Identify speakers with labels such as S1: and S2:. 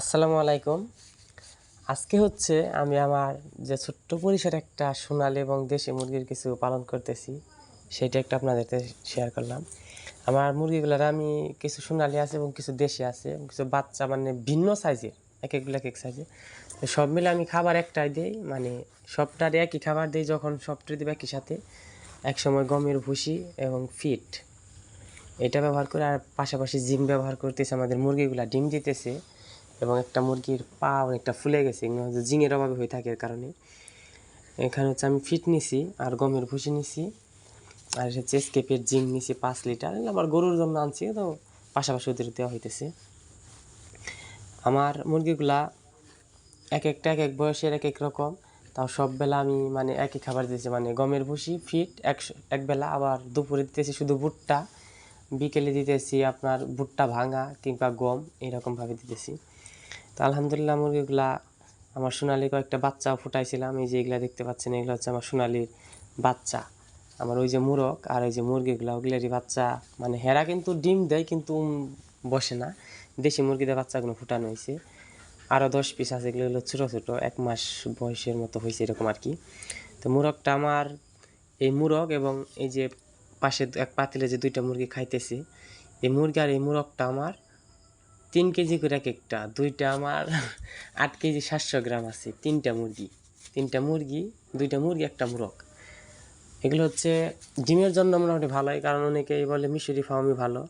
S1: আসসালামু আলাইকুম। আজকে হচ্ছে আমি আমার যে ছোট্ট পরিসরে একটা সোনালী এবং দেশি মুরগির কিছু পালন করতেছি, সেইটা একটু আপনাদের সাথে শেয়ার করলাম। আমার মুরগিগুলোর আমি কিছু সোনালী আছে এবং কিছু দেশি আছে এবং কিছু বাচ্চা মানে ভিন্ন সাইজের, একেকগুলো এক এক সাইজের। তো সব মিলে আমি খাবার একটাই দেই, মানে সবটার একই খাবার দিই। যখন সবটাই দেবো একই সাথে, একসময় গমের ভুসি এবং ফিট এটা ব্যবহার করে, আর পাশাপাশি জিঙ্ক ব্যবহার করতেছে। আমাদের মুরগিগুলা ডিম দিতেছে এবং একটা মুরগির পা অনেকটা ফুলে গেছে, এগুলো হচ্ছে জিঙের অভাবে হয়ে থাকে। এর কারণে এখানে হচ্ছে আমি ফিট নিছি আর গমের ভুসি নিছি, আর হচ্ছে এসকেপের জিঙ্ক নিছি 5 লিটার। এগুলো আমার গরুর জন্য আনছি, তো পাশাপাশি ওদের দেওয়া হইতেছে। আমার মুরগিগুলা এক একটা এক এক বয়সের এক এক রকম, তাও সব বেলা আমি মানে একই খাবার দিতেছি, মানে গমের ভুসি ফিট এক বেলা, আবার দুপুরে দিতেছি শুধু ভুট্টা, বিকেলে দিতেছি আপনার ভুট্টা ভাঙা কিংবা গম, এইরকমভাবে দিতেছি। তো আলহামদুলিল্লাহ মুরগিগুলা আমার সোনালি কয়েকটা বাচ্চাও ফুটাইছিলাম। এই যে এগুলা দেখতে পাচ্ছেন, এগুলো হচ্ছে আমার সোনালির বাচ্চা। আমার ওই যে মুরগ আর ওই যে মুরগিগুলা, ওগুলারই বাচ্চা। মানে হেরা কিন্তু ডিম দেয় কিন্তু বসে না। দেশি মুরগিদের বাচ্চাগুলো ফুটানো হয়েছে, আরও 10 পিস আছে। এগুলো হলো ছোটো ছোটো, 1 মাস বয়সের মতো হয়েছে এরকম আর কি। তো মুরগটা আমার, এই মুরগ এবং এই যে পাশে এক পাতিলে যে 2টা মুরগি খাইতেছি, এই মুরগি আর এই মুরগটা আমার 3 কেজি করে এক একটা। 2টা আমার 8 কেজি 700 গ্রাম আছে। 3টা মুরগি 2টা মুরগি একটা মুরগ। এগুলো হচ্ছে ডিমের জন্য মোটামুটি ভালোই, কারণ অনেকেই বলে মিশরি ফার্মই ভালো।